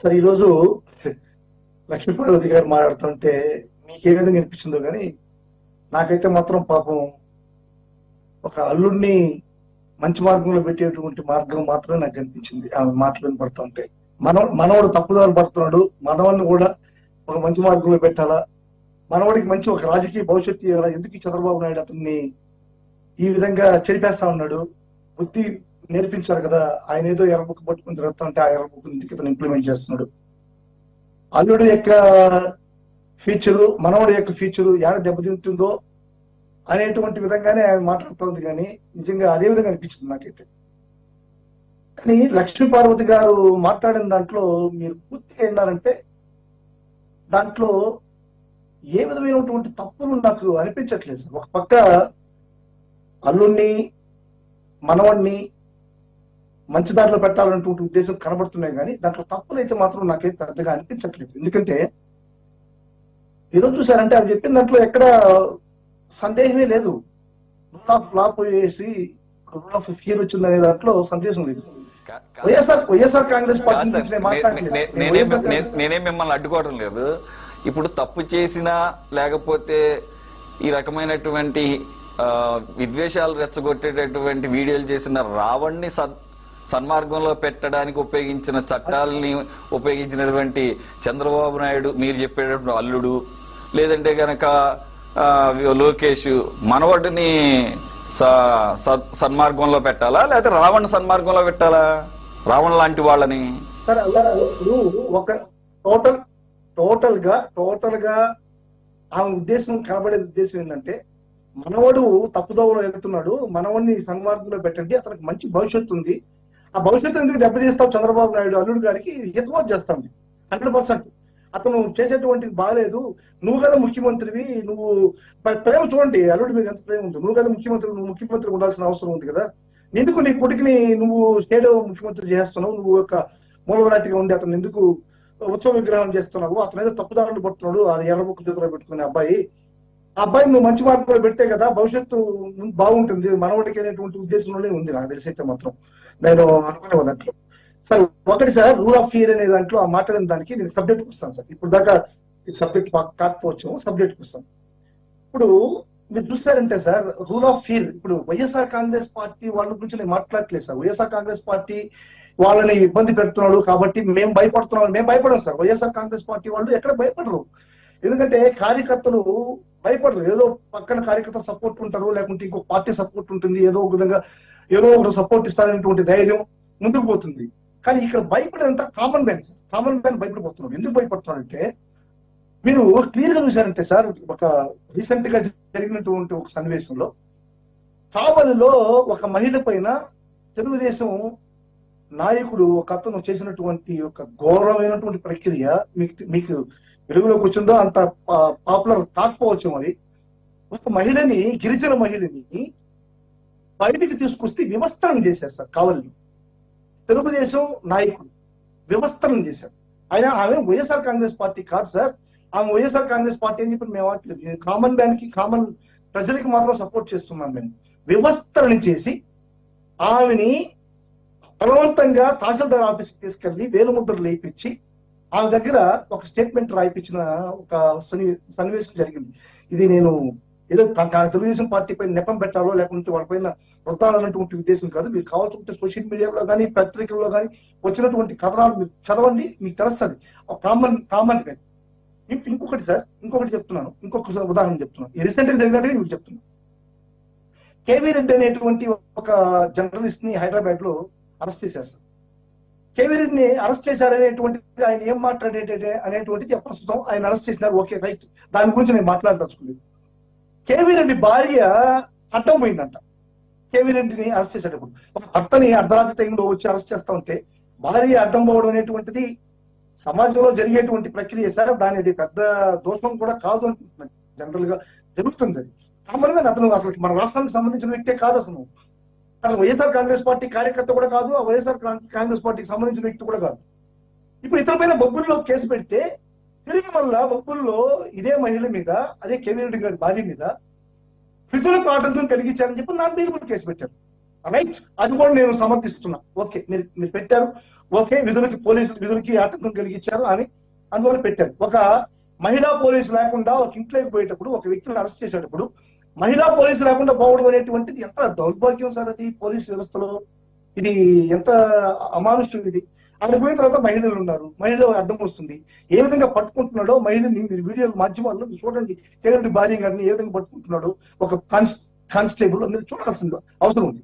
Sir ఈరోజు లక్ష్మీపార్వతి గారు మాట్లాడుతుంటే మీకే విధంగా అనిపించిందో కానీ నాకైతే మాత్రం పాపం ఒక అల్లుడిని మంచి మార్గంలో పెట్టేటువంటి మార్గం మాత్రమే నాకు కనిపించింది ఆమె మాటలు వినపడుతుంటే. మనవడు తప్పుదారి పడుతున్నాడు, మనవాడిని కూడా ఒక మంచి మార్గంలో పెట్టాలా, మనవాడికి మంచి ఒక రాజకీయ భవిష్యత్తు ఇవ్వాలా, ఎందుకు ఈ చంద్రబాబు నాయుడు అతన్ని ఈ విధంగా చెడిపేస్తా ఉన్నాడు, బుద్ధి నేర్పించారు కదా. ఆయన ఏదో ఎర్రబుక్ పట్టుకుని తిరుగుతా ఉంటే ఆ ఎర్రబుక్ ఇంటికి ఇతను ఇంప్లిమెంట్ చేస్తున్నాడు. అల్లుడు యొక్క ఫీచరు మనవడి యొక్క ఫీచరు ఏడ దెబ్బతింటుందో అనేటువంటి విధంగానే ఆయన మాట్లాడుతోంది, కానీ నిజంగా అదే విధంగా అనిపించింది నాకైతే. కానీ లక్ష్మీపార్వతి గారు మాట్లాడిన దాంట్లో మీరు పూర్తిగా విన్నారంటే దాంట్లో ఏ విధమైనటువంటి తప్పులు నాకు అనిపించట్లేదు సార్. ఒక పక్క అల్లుడిని మనవడిని మంచి దారిలో పెట్టాలన్నటువంటి ఉద్దేశం కనబడుతున్నాయి, కానీ దాంట్లో తప్పులు అయితే మాత్రం నాకేం పెద్దగా అనిపించట్లేదు. ఎందుకంటే ఈరోజు చూసారంటే అది చెప్పిన దాంట్లో ఎక్కడ సందేహమే లేదు. రూల్ ఆఫ్ లా పోయేసి రూల్ ఆఫ్ ఫియర్ వచ్చింది అనే దాంట్లో సందేశం లేదు. వైఎస్ఆర్ కాంగ్రెస్ పార్టీ గురించి నేనే మిమ్మల్ని అడ్డుకోవడం లేదు. ఇప్పుడు తప్పు చేసినా లేకపోతే ఈ రకమైనటువంటి విద్వేషాలు రెచ్చగొట్టేటటువంటి వీడియోలు చేసిన రావణ్ణి సన్మార్గంలో పెట్టడానికి ఉపయోగించిన చట్టాలని ఉపయోగించినటువంటి చంద్రబాబు నాయుడు, మీరు చెప్పేటటువంటి అల్లుడు, లేదంటే గనక లోకేష్ మనవడిని సన్మార్గంలో పెట్టాలా, లేకపోతే రావణ్ సన్మార్గంలో పెట్టాలా, రావణ్ లాంటి వాళ్ళని? సరే ఒక టోటల్ గా ఆ ఉద్దేశం కనబడే ఉద్దేశం ఏంటంటే, మనవడు తప్పుదోవలో వెళ్తున్నాడు, మనవడిని సన్మార్గంలో పెట్టండి, అతనికి మంచి భవిష్యత్తు ఉంది, ఆ భవిష్యత్తు ఎందుకు దెబ్బతీస్తావు చంద్రబాబు నాయుడు అల్లుడు గారికి హితబోధ చేస్తాంది 100%. అతను చేసేటువంటి బాగాలేదు, నువ్వు కదా ముఖ్యమంత్రివి, నువ్వు ప్రేమ చూడండి అల్లుడి మీద ఎంత ప్రేమ ఉంది, నువ్వు కదా ముఖ్యమంత్రి, నువ్వు ముఖ్యమంత్రి ఉండాల్సిన అవసరం ఉంది కదా, ఎందుకు నీ కొడుకుని నువ్వు స్టేట్ ముఖ్యమంత్రి చేస్తున్నావు, నువ్వు ఒక మూలవరాటిగా ఉండి అతను ఎందుకు ఉత్సవ విగ్రహం చేస్తున్నావు, అతను ఏదో తప్పుదారులు పడుతున్నాడు, అది ఎర్రబుక్ చేతిలో పెట్టుకునే అబ్బాయి నువ్వు మంచి మార్పులో పెడితే కదా భవిష్యత్తు బాగుంటుంది మనవాడికి అనేటువంటి ఉద్దేశంలోనే ఉంది నాకు తెలిసి అయితే మాత్రం. నేను అనుకునే దాంట్లో సార్ ఒకటి సార్, రూల్ ఆఫ్ ఫియర్ అనే దాంట్లో ఆ మాట్లాడిన దానికి నేను సబ్జెక్ట్కి వస్తాను సార్. ఇప్పుడు దాకా సబ్జెక్ట్ కాకపోవచ్చు, సబ్జెక్ట్కి వస్తాను. ఇప్పుడు మీరు చూస్తారంటే సార్ రూల్ ఆఫ్ ఫియర్, ఇప్పుడు వైఎస్ఆర్ కాంగ్రెస్ పార్టీ వాళ్ళ గురించి నేను మాట్లాడలేదు సార్. వైఎస్ఆర్ కాంగ్రెస్ పార్టీ వాళ్ళని ఇబ్బంది పెడుతున్నాడు కాబట్టి మేము భయపడం సార్. వైఎస్ఆర్ కాంగ్రెస్ పార్టీ వాళ్ళు ఎక్కడ భయపడరు, ఎందుకంటే కార్యకర్తలు భయపడరు. ఏదో పక్కన కార్యకర్తలు సపోర్ట్ ఉంటారు, లేకుంటే ఇంకో పార్టీ సపోర్ట్ ఉంటుంది, ఏదో ఒక విధంగా ఏదో ఒకరు సపోర్ట్ ఇస్తారనేటువంటి ధైర్యం ముందుకు పోతుంది. కానీ ఇక్కడ భయపడేంత common man sir. Common man భయపడిపోతున్నాడు. ఎందుకు భయపడుతున్నాడు అంటే మీరు క్లియర్ గా చూసారంటే సార్, ఒక రీసెంట్ గా జరిగినటువంటి ఒక సన్నివేశంలో చావలిలో ఒక మహిళ పైన తెలుగుదేశం నాయకుడు ఒక అతను చేసినటువంటి ఒక ఘోరమైనటువంటి ప్రక్రియ మీకు వెలుగులోకి వచ్చిందో అంత పాపులర్ కాకపోవచ్చు. అది ఒక మహిళని, గిరిజన మహిళని బయటికి తీసుకొస్తే వివస్త్రం చేశారు సార్. కావలిలో తెలుగుదేశం నాయకుడు వివస్త్రం చేశారు. అయినా ఆమె వైఎస్ఆర్ కాంగ్రెస్ పార్టీ కాదు సార్. ఆమె వైఎస్ఆర్ కాంగ్రెస్ పార్టీ అని చెప్పి మేము అవ్వట్లేదు, కామన్ మ్యాన్ కి, కామన్ ప్రజలకి మాత్రం సపోర్ట్ చేస్తున్నాం మేము. వివస్త్రణ చేసి ఆమెని బలవంతంగా తహసీల్దార్ ఆఫీస్కి తీసుకెళ్లి వేలుముద్రలు లేపించి ఆమె దగ్గర ఒక స్టేట్మెంట్ రాయిపించిన ఒక సన్నివేశం జరిగింది. ఇది నేను ఏదో తెలుగుదేశం పార్టీ పైన నెపం పెట్టాలో లేకుంటే వాళ్ళపైన వృత్తాలన్నటువంటి ఉద్దేశం కాదు. మీరు కావాల్సింటే సోషల్ మీడియాలో కానీ పత్రికల్లో కానీ వచ్చినటువంటి కథనాలు మీరు చదవండి, మీకు తెలుస్తుంది. కామన్ ఇంకొకటి సార్, ఇంకొకటి చెప్తున్నాను, ఇంకొక ఉదాహరణ చెప్తున్నాను. ఈ రీసెంట్ గా జరిగినట్టు మీకు చెప్తున్నాను. కేవీ రెడ్డి అనేటువంటి ఒక జర్నలిస్ట్ ని హైదరాబాద్ లో అరెస్ట్ చేశారు సార్. కేవీ రెడ్డిని అరెస్ట్ చేశారనేటువంటిది, ఆయన ఏం మాట్లాడేటే అనేటువంటిది ప్రస్తుతం ఆయన అరెస్ట్ చేసినారు, ఓకే రైట్, దాని గురించి నేను మాట్లాడదలుచుకోలేదు. కేవీ రెడ్డి భార్య అడ్డం పోయిందంట. కేవీ రెడ్డిని అరెస్ట్ చేసేటప్పుడు ఒక భర్తని అర్ధరాత్రి టైంలో వచ్చి అరెస్ట్ చేస్తా ఉంటే భార్య అడ్డం పోవడం అనేటువంటిది సమాజంలో జరిగేటువంటి ప్రక్రియ సార్. దాని అది పెద్ద దోషం కూడా కాదు అనుకుంటున్నాను. జనరల్ గా జరుగుతుంది అది. కామన్ గా అతను అసలు మన రాష్ట్రానికి సంబంధించిన వ్యక్తే కాదు, అసలు వైఎస్ఆర్ కాంగ్రెస్ పార్టీ కార్యకర్త కూడా కాదు, ఆ వైఎస్ఆర్ కాంగ్రెస్ పార్టీకి సంబంధించిన వ్యక్తి కూడా కాదు. ఇప్పుడు ఇతర పైన బొబ్బుల్లో కేసు పెడితే తిరిగి మళ్ళా బొబ్బుల్లో ఇదే మహిళ మీద, అదే కేవీ రెడ్డి గారి భార్య మీద పితులకు ఆటంకం కలిగించారని చెప్పి నా మీద కూడా కేసు పెట్టారు. రైట్, అది కూడా నేను సమర్థిస్తున్నా. ఓకే, మీరు పెట్టారు, ఓకే, విధులకి ఆటంకం కలిగించారు అని అందువల్ల పెట్టారు. ఒక మహిళా పోలీసు లేకుండా ఒక ఇంట్లోకి పోయేటప్పుడు, ఒక వ్యక్తిని అరెస్ట్ చేసేటప్పుడు మహిళా పోలీసు లేకుండా పోవడం అనేటువంటిది ఎంత దౌర్భాగ్యం సార్ అది పోలీసు వ్యవస్థలో. ఇది ఎంత అమానుష్యం ఇది. అక్కడికి పోయిన తర్వాత మహిళలు ఉన్నారు, మహిళలు అడ్డం వస్తుంది, ఏ విధంగా పట్టుకుంటున్నాడో మహిళని మీరు వీడియో మాధ్యమాల్లో చూడండి. కేవలం భార్య గారిని ఏ విధంగా పట్టుకుంటున్నాడో ఒక కానిస్టేబుల్ మీరు చూడాల్సింది అవసరం ఉంది.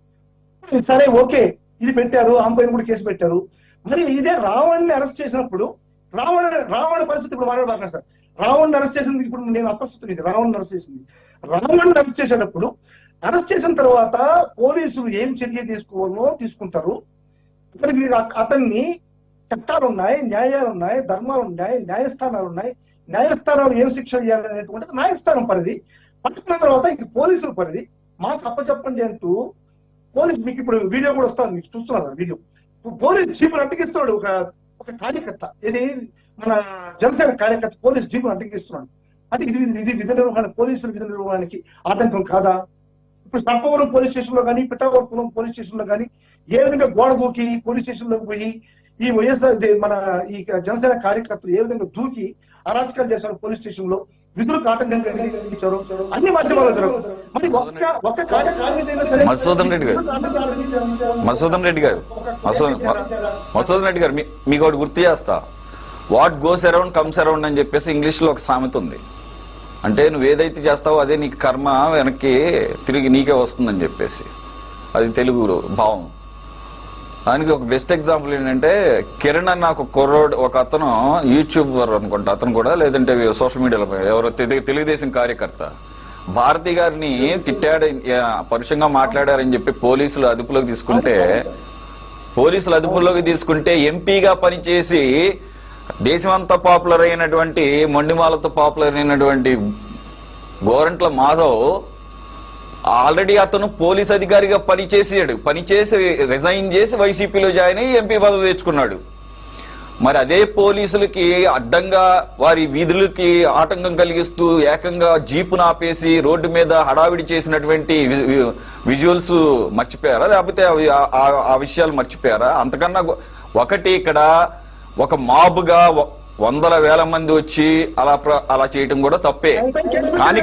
సరే, ఓకే, ఇది పెట్టారు, ఆమె పైన కూడా కేసు పెట్టారు. మరి ఇదే రావణ్ని అరెస్ట్ చేసినప్పుడు రావణ పరిస్థితి ఇప్పుడు మాట్లాడబాక సార్. రావణ్ని అరెస్ట్ చేసింది ఇప్పుడు నేను అప్రస్తుతం, ఇది రావణ్ని అరెస్ట్ చేసింది. రావణ్ని అరెస్ట్ చేసేటప్పుడు అరెస్ట్ చేసిన తర్వాత పోలీసులు ఏం చర్య తీసుకోవాలో తీసుకుంటారు. ఇక్కడికి అతన్ని చట్టాలు ఉన్నాయి, న్యాయాలు ఉన్నాయి, ధర్మాలు ఉన్నాయి, న్యాయస్థానాలు ఉన్నాయి. న్యాయస్థానాలు ఏం శిక్ష చేయాలనేటువంటిది న్యాయస్థానం పరిధి. పట్టుకున్న తర్వాత ఇది పోలీసుల పరిధి. మాకు అప్పచెప్పండి అంటూ పోలీసు, మీకు ఇప్పుడు వీడియో కూడా వస్తుంది, మీకు చూస్తున్నారు వీడియో. పోలీసు జీపులు అడ్డగిస్తున్నాడు ఒక కార్యకర్త, ఇది మన జనసేన కార్యకర్త పోలీసు జీపులు అడ్డగిస్తున్నాడు. అంటే ఇది విధి నిర్వహణ, పోలీసుల విధి నిర్వహణకి ఆటంకం కాదా? ఇప్పుడు సర్పవరం పోలీస్ స్టేషన్ లో కానీ, పిఠాపురం పోలీస్ స్టేషన్ లో కానీ ఏ విధంగా గోడ దూకి పోలీస్ స్టేషన్ లోకి పోయి ఈ వైఎస్ఆర్ మన ఈ జనసేన కార్యకర్తలు ఏ విధంగా దూకి అరాచకాలు చేశారు పోలీస్ స్టేషన్ లో, విధులకు ఆటంకం కలిగించారు, అన్ని మాధ్యమాలు జరుగుతారు. మరి ఒక్క కార్యక్రమం సరే మధుసూదన్ రెడ్డి గారు మీకు ఒకటి గుర్తు చేస్తా. What goes around comes around అని చెప్పేసి ఇంగ్లీష్ లో ఒక సామెత ఉంది. అంటే నువ్వు ఏదైతే చేస్తావో అదే నీకు కర్మ వెనక్కి తిరిగి నీకే వస్తుందని చెప్పేసి, అది తెలుగు భావం. దానికి ఒక బెస్ట్ ఎగ్జాంపుల్ ఏంటంటే, కిరణ్ అన్న ఒక అతను యూట్యూబర్ అనుకుంటా, అతను కూడా, లేదంటే సోషల్ మీడియాలో ఎవరో తెలుగుదేశం కార్యకర్త భారతి గారిని తిట్టాడు, పరుషంగా మాట్లాడారని చెప్పి పోలీసులు అదుపులోకి తీసుకుంటే ఎంపీగా పనిచేసి దేశమంతా పాపులర్ అయినటువంటి, మొండిమాలతో పాపులర్ అయినటువంటి గోరంట్ల మాధవ్ ఆల్రెడీ అతను పోలీస్ అధికారిగా పనిచేసి రిజైన్ చేసి వైసీపీలో జాయిన్ అయ్యి ఎంపీ పదవి తెచ్చుకున్నాడు. మరి అదే పోలీసులకి అడ్డంగా వారి వీధులకి ఆటంకం కలిగిస్తూ ఏకంగా జీపును ఆపేసి రోడ్డు మీద హడావిడి చేసినటువంటి విజువల్స్ మర్చిపోయారా, లేకపోతే ఆ విషయాలు మర్చిపోయారా? అంతకన్నా ఒకటి, ఇక్కడ ఒక మాబుగా వందల వేల మంది వచ్చి అలా చేయటం కూడా తప్పే. కానీ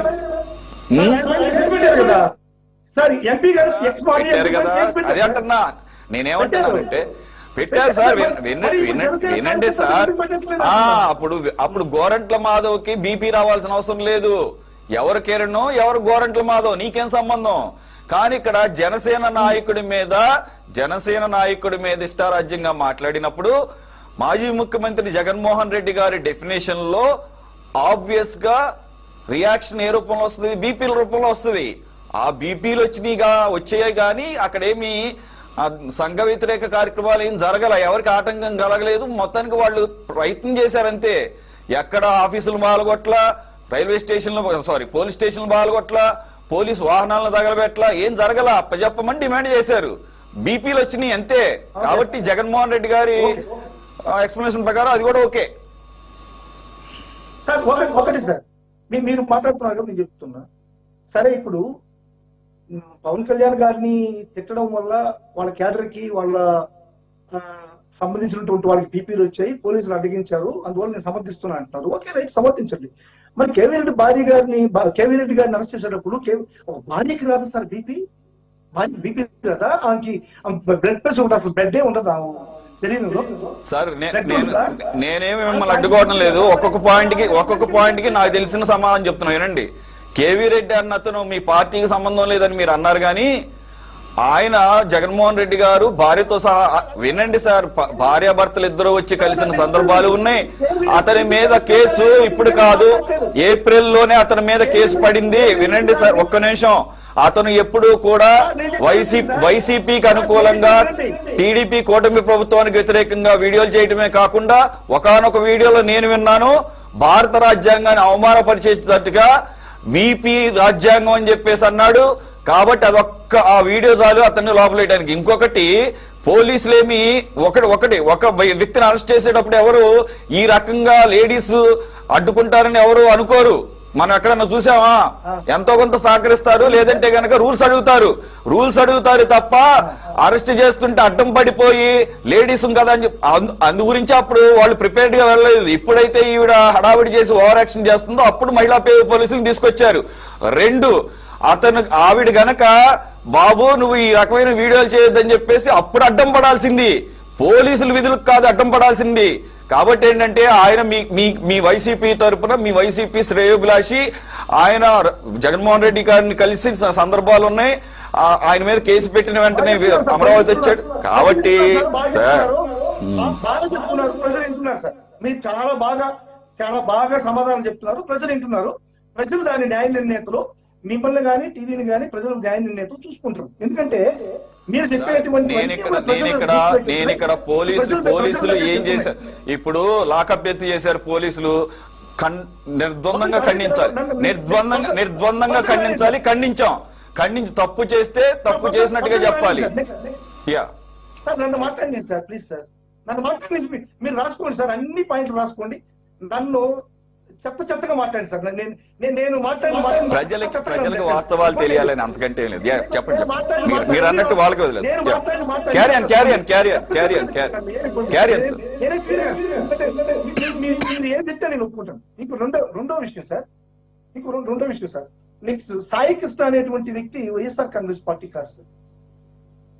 అదే అంటున్నా, నేనేమంటున్నానంటే పెట్టారు సార్, వినండి సార్. అప్పుడు గోరంట్ల మాధవ్కి బీపీ రావాల్సిన అవసరం లేదు. ఎవరు కిరణ్, ఎవరు గోరంట్ల మాధవ్, నీకేం సంబంధం? కానీ ఇక్కడ జనసేన నాయకుడి మీద ఇష్టారాజ్యంగా మాట్లాడినప్పుడు మాజీ ముఖ్యమంత్రి జగన్మోహన్ రెడ్డి గారి డెఫినేషన్ లో ఆబ్వియస్ గా రియాక్షన్ ఏ రూపంలో వస్తుంది? బీపీల రూపంలో వస్తుంది. ఆ బీపీలు వచ్చాయి కానీ అక్కడేమి సంఘ వ్యతిరేక కార్యక్రమాలు ఏం జరగల, ఎవరికి ఆటంకం కలగలేదు. మొత్తానికి వాళ్ళు ప్రయత్నం చేశారంతే. ఎక్కడ ఆఫీసులు బాలగొట్ల, రైల్వే స్టేషన్లు పోలీస్ స్టేషన్లు బాలగొట్ల, పోలీసు వాహనాలను తగలబెట్ల, ఏం జరగల. అప్పచెప్పమని డిమాండ్ చేశారు, బీపీలు వచ్చినాయి అంతే. కాబట్టి జగన్మోహన్ రెడ్డి గారి ఎక్స్ప్లెనేషన్ ప్రకారం అది కూడా ఓకే సార్. ఒకటి సార్, మీరు మాట్లాడుతున్నారు, నేను చెప్తున్నా. సరే, ఇప్పుడు పవన్ కళ్యాణ్ గారిని తిట్టడం వల్ల వాళ్ళ క్యాడర్ కి వాళ్ళ సంబంధించినటువంటి వాళ్ళకి పీపీలు వచ్చాయి, పోలీసులు అడిగించారు, అందువల్ల నేను సమర్థిస్తున్నా అంటున్నారు. ఓకే, రైట్, సమర్థించండి. మరి కేవీ రెడ్డి గారిని అరెస్ట్ చేసేటప్పుడు ఒక భార్యకి రాదా సార్ బీపీ రాదా? ఆమెకి బ్లడ్ ప్రెషర్ ఉంటుంది, అసలు బెడ్డే ఉండదు సార్. నేనేమి మిమ్మల్ని అడ్డుకోవడం లేదు. ఒక్కొక్క పాయింట్ కి నాకు తెలిసిన సమాధానం చెప్తున్నా వినండి. కేవీ రెడ్డి అన్న అతను మీ పార్టీకి సంబంధం లేదని మీరు అన్నారు కానీ ఆయన జగన్మోహన్ రెడ్డి గారు భార్యతో సహా, వినండి సార్, భార్యాభర్తలు ఇద్దరు వచ్చి కలిసిన సందర్భాలు ఉన్నాయి. అతని మీద కేసు ఇప్పుడు కాదు, ఏప్రిల్లోనే అతని మీద కేసు పడింది. వినండి సార్, ఒక్క నిమిషం. అతను ఎప్పుడూ కూడా వైసీపీకి అనుకూలంగా, టీడీపీ కూటమి ప్రభుత్వానికి వ్యతిరేకంగా వీడియోలు చేయడమే కాకుండా ఒకానొక వీడియోలో నేను విన్నాను, భారత రాజ్యాంగాన్ని అవమానపరిచేటట్టుగా వీపీ రాజ్యాంగం అని చెప్పేసి అన్నాడు. కాబట్టి ఆ వీడియో చాలు అతన్ని లోపలేయడానికి. ఇంకొకటి, పోలీసులేమి ఒక వ్యక్తిని అరెస్ట్ చేసేటప్పుడు ఎవరు ఈ రకంగా లేడీస్ అడ్డుకుంటారని ఎవరు అనుకోరు. మనం ఎక్కడన్నా చూసామా? ఎంతో కొంత సహకరిస్తారు, లేదంటే గనక రూల్స్ అడుగుతారు తప్ప అరెస్ట్ చేస్తుంటే అడ్డం పడిపోయి లేడీస్ కదా అని అందు గురించి అప్పుడు వాళ్ళు ప్రిపేర్డ్ గా వెళ్ళలేదు. ఇప్పుడైతే ఈవిడ హడావిడి చేసి ఓవర్ యాక్షన్ చేస్తుందో అప్పుడు మహిళా పోలీసులు తీసుకొచ్చారు. 2, ఆవిడ గనక బాబు నువ్వు ఈ రకమైన వీడియోలు చేయొద్దని చెప్పేసి అప్పుడు అడ్డం పడాల్సింది, పోలీసుల విధులకు కాదు అడ్డం పడాల్సింది. కాబట్టి ఏంటంటే ఆయన మీ వైసీపీ తరపున మీ వైసీపీ శ్రేయోభిలాషి ఆయన జగన్మోహన్ రెడ్డి గారిని కలిసి సందర్భాలు ఉన్నాయి. ఆయన మీద కేసు పెట్టిన వెంటనే అమరావతి వచ్చాడు. కాబట్టి సార్ బాగా చెప్తున్నారు, ప్రజలు వింటున్నారు సార్. మీరు చాలా బాగా సమాధానం చెప్తున్నారు, ప్రజలు వింటున్నారు. ప్రజలు దాని న్యాయ నిర్ణేతలు మిమ్మల్ని గానీ టీవీని గానీ ప్రజలు న్యాయ నిర్ణేతలు చూసుకుంటారు. ఎందుకంటే మీరు చెప్పేటువంటి నేను ఇక్కడ పోలీసులు ఏం చేశారు? ఇప్పుడు లాకప్ ఎత్తి చేశారు పోలీసులు. నిర్ద్వందంగా ఖండించి తప్పు చేస్తే తప్పు చేసినట్టుగా చెప్పాలి. సార్ నన్ను మాట్లాడండి సార్, ప్లీజ్ సార్ నన్ను మాట్లాడి మీరు రాసుకోండి సార్, అన్ని పాయింట్లు రాసుకోండి. నన్ను చెత్తగా మాట్లాడండి సార్. నేను ప్రజలకు వాస్తవాలు తెలియాలని అంతకంటే లేదు. చెప్పండి, మీరు అన్నట్టు వాళ్ళకి వదిలేదు. మీరు ఏం చెప్తే నేను ఒప్పుకుంటాను. ఇంకో రెండో విషయం సార్, నెక్స్ట్ సాయి కృష్ణ అనేటువంటి వ్యక్తి వైఎస్ఆర్ కాంగ్రెస్ పార్టీ కాదు సార్,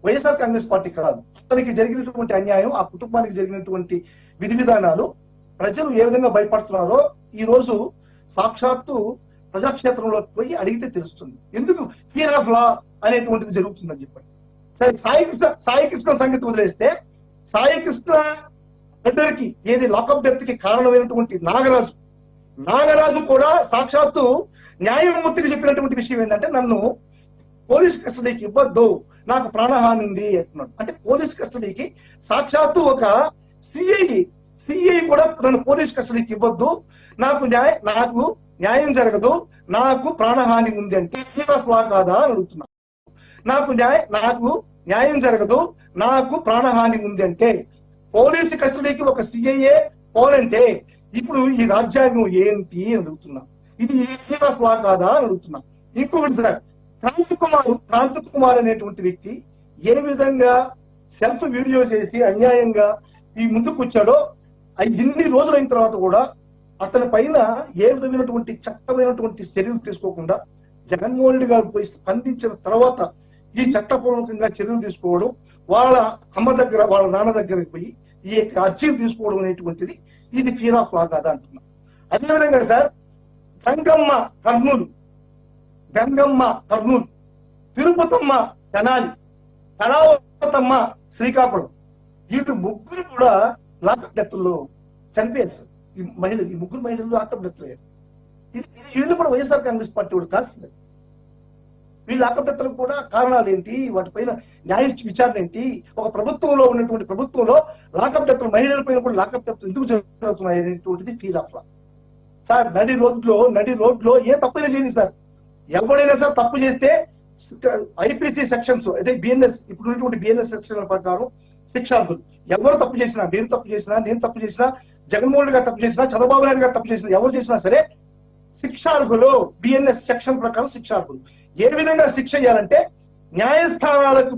వైఎస్ఆర్ కాంగ్రెస్ పార్టీ కాదు. అతనికి జరిగినటువంటి అన్యాయం, ఆ కుటుంబానికి జరిగినటువంటి విధి విధానాలు ప్రజలు ఏ విధంగా భయపడుతున్నారో ఈ రోజు సాక్షాత్తు ప్రజాక్షేత్రంలోకి పోయి అడిగితే తెలుస్తుంది. ఎందుకు ఫియర్ ఆఫ్ లా అనేటువంటిది జరుగుతుందని చెప్పండి. సరే, సాయి కృష్ణ సంగతి వదిలేస్తే, సాయి కృష్ణ బిడ్డకి ఏది లాకప్ డెత్ కి కారణమైనటువంటి నాగరాజు కూడా సాక్షాత్తు న్యాయమూర్తికి చెప్పినటువంటి విషయం ఏంటంటే నన్ను పోలీస్ కస్టడీకి ఇవ్వద్దు, నాకు ప్రాణహాని ఉంది అంటున్నాడు. అంటే పోలీస్ కస్టడీకి సాక్షాత్తు ఒక సిఐ కూడా నన్ను పోలీస్ కస్టడీకి ఇవ్వద్దు, నాకు న్యాయం జరగదు, నాకు ప్రాణహాని ఉంది అంటే ఫియర్ ఆఫ్ లా కాదా అని అడుగుతున్నా. నాకు న్యాయం జరగదు, నాకు ప్రాణహాని ఉంది అంటే పోలీసు కస్టడీకి ఒక సిఐఏ పోలంటే ఇప్పుడు ఈ రాజ్యాంగం ఏంటి అని అడుగుతున్నా. ఇది ఫియర్ ఆఫ్ లా కాదా అని అడుగుతున్నా. ఇంకొకటి సార్, క్రాంతి కుమార్ అనేటువంటి వ్యక్తి ఏ విధంగా సెల్ఫ్ వీడియో చేసి అన్యాయంగా ఈ ముందుకు వచ్చాడో ఇన్ని రోజులైన తర్వాత కూడా అతని పైన ఏ విధమైనటువంటి చట్టమైనటువంటి చర్యలు తీసుకోకుండా జగన్మోహన్ రెడ్డి గారు పోయి స్పందించిన తర్వాత ఈ చట్టపూర్వకంగా చర్యలు తీసుకోవడం, వాళ్ళ అమ్మ దగ్గర వాళ్ళ నాన్న దగ్గరికి పోయి ఈ యొక్క అర్జీలు తీసుకోవడం అనేటువంటిది ఇది ఫియర్ ఆఫ్ లా కాదా అంటున్నా. అదేవిధంగా సార్ గంగమ్మ కర్నూలు, తిరుపతమ్మ తెనాలి, కళావతమ్మ శ్రీకాకుళం, వీటి ముగ్గురు కూడా లాకప్ డెత్లో చనిపోయారు సార్. ఈ ముగ్గురు మహిళలు లాకప్ డెత్ అయ్యారు. వీళ్ళు కూడా వైఎస్ఆర్ కాంగ్రెస్ పార్టీ కూడా కాదు సార్. వీళ్ళు లాకప్ డెత్లకు కూడా కారణాలు ఏంటి, వాటిపైన న్యాయ విచారణ ఏంటి, ఒక ప్రభుత్వంలో లాకప్ డెత్లు మహిళల పైన కూడా లాకప్ డెత్లు ఎందుకు జరుగుతున్నాయి అనేటువంటిది ఫీల్ ఆఫ్ లా సార్. నడి రోడ్లో ఏ తప్పైనా చేయని సార్, ఎవరైనా సార్ తప్పు చేస్తే ఐపీసీ సెక్షన్స్ అంటే బిఎన్ఎస్ ఇప్పుడు ఉన్నటువంటి బిఎన్ఎస్ సెక్షన్ల ప్రకారం శిక్షార్హులు. ఎవరు తప్పు చేసినా, నేను తప్పు చేసినా, జగన్మోహన్ రెడ్డి గారు తప్పు చేసినా, చంద్రబాబు నాయుడు గారు తప్పు చేసినా, ఎవరు చేసినా సరే శిక్షార్హులు. బిఎన్ఎస్ సెక్షన్ ప్రకారం శిక్షార్హులు. ఏ విధంగా శిక్ష చేయాలంటే న్యాయానికి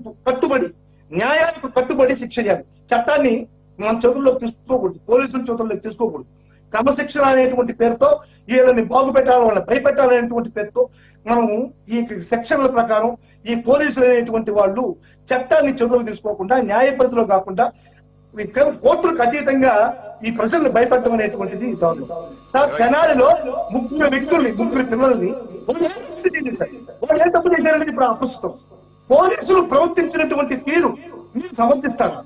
కట్టుబడి శిక్ష చేయాలి. చట్టాన్ని మన చేతుల్లోకి తీసుకోకూడదు, పోలీసుల చేతుల్లోకి తీసుకోకూడదు. క్రమశిక్షణ అనేటువంటి పేరుతో వీళ్ళని బాగుపెట్టాలి, వాళ్ళని భయపెట్టాలనేటువంటి పేరుతో మనము ఈ సెక్షన్ల ప్రకారం ఈ పోలీసులు అనేటువంటి వాళ్ళు చట్టాన్ని చదువు తీసుకోకుండా న్యాయ పరిధిలో కాకుండా కోర్టులకు అతీతంగా ఈ ప్రజల్ని భయపెట్టడం అనేటువంటిది దారుణం సార్. తెనాలిలో ముగ్గురు పిల్లల్ని వాళ్ళు ఏం తప్పు చేశారనేది ఇప్పుడు అప్రస్తుతం. పోలీసులు ప్రవర్తించినటువంటి తీరు మీరు సమర్థిస్తారా?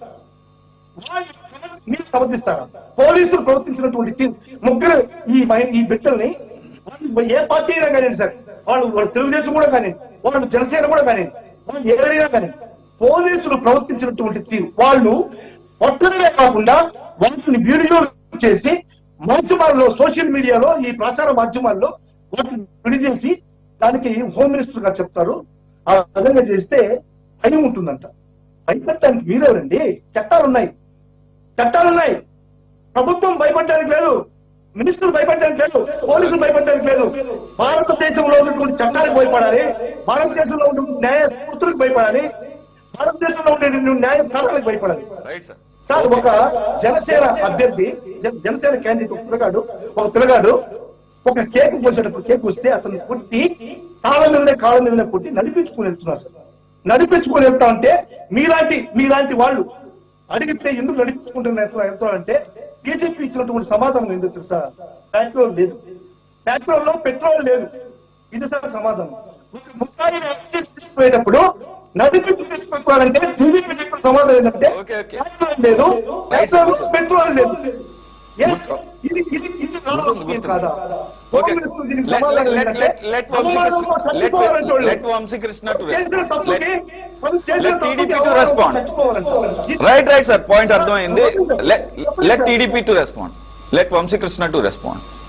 పోలీసులు ప్రవర్తించినటువంటి తీరు ముగ్గురు ఈ బిడ్డల్ని ఏ పార్టీ అయినా కానివ్వండి సార్, వాళ్ళు తెలుగుదేశం కూడా కానివ్వండి, వాళ్ళు జనసేన కూడా కానివ్వండి, వాళ్ళు ఎవరైనా కానివ్వండి, పోలీసులు ప్రవర్తించినటువంటి తీరు, వాళ్ళు ఒక్కడమే కాకుండా వాటిని వీడియోలు చేసి మాధ్యమాల్లో సోషల్ మీడియాలో ఈ ప్రచార మాధ్యమాల్లో వాటిని విడిచేసి దానికి హోమ్ మినిస్టర్ గారు చెప్తారు. ఆ విధంగా చేస్తే భయం ఉంటుందంట. భయపెట్టడానికి మీరెవరండి? చట్టాలున్నాయి. ప్రభుత్వం భయపడడానికి లేదు. మినిస్టర్లు భయపడడానికి లేదు, పోలీసులు భయపడడానికి లేదు. భారతదేశంలో ఉన్నటువంటి చట్టాలకు భయపడాలి, భారతదేశంలో ఉన్నటువంటి న్యాయ స్ఫూర్తులకు భయపడాలి, భారతదేశంలో ఉండే న్యాయ స్థానాలకు భయపడాలి. సార్, ఒక జనసేన అభ్యర్థి, జనసేన క్యాండిడేట్ ఒక పిల్లగాడు ఒక కేక్ పోసేటప్పుడు కేక్ వస్తే అతను కొట్టి కాళ్ళ మీదనే కొట్టి నడిపించుకుని వెళ్తున్నారు సార్. నడిపించుకుని వెళ్తా ఉంటే మీలాంటి వాళ్ళు అడిగితే ఎందుకు వెళ్తున్నారంటే బీజేపీ ఇచ్చినటువంటి సమాధానం ఎందుకు తెలుసా? పెట్రోల్ లేదు, పెట్రోల్ లో పెట్రోల్ లేదు, ఇది సార్ సమాధానం. ముఖ్యంగా తీసుకుపోయేటప్పుడు నడిపించి తీసుకుపోవాలంటే బీజేపీ చెప్పిన సమాధానం ఏంటంటే పెట్రోల్ లేదు, పెట్రోల్ లేదు. రైట్ సార్, పాయింట్ అర్థమైంది. Let TDP to respond. Let Vamsi Krishna to respond.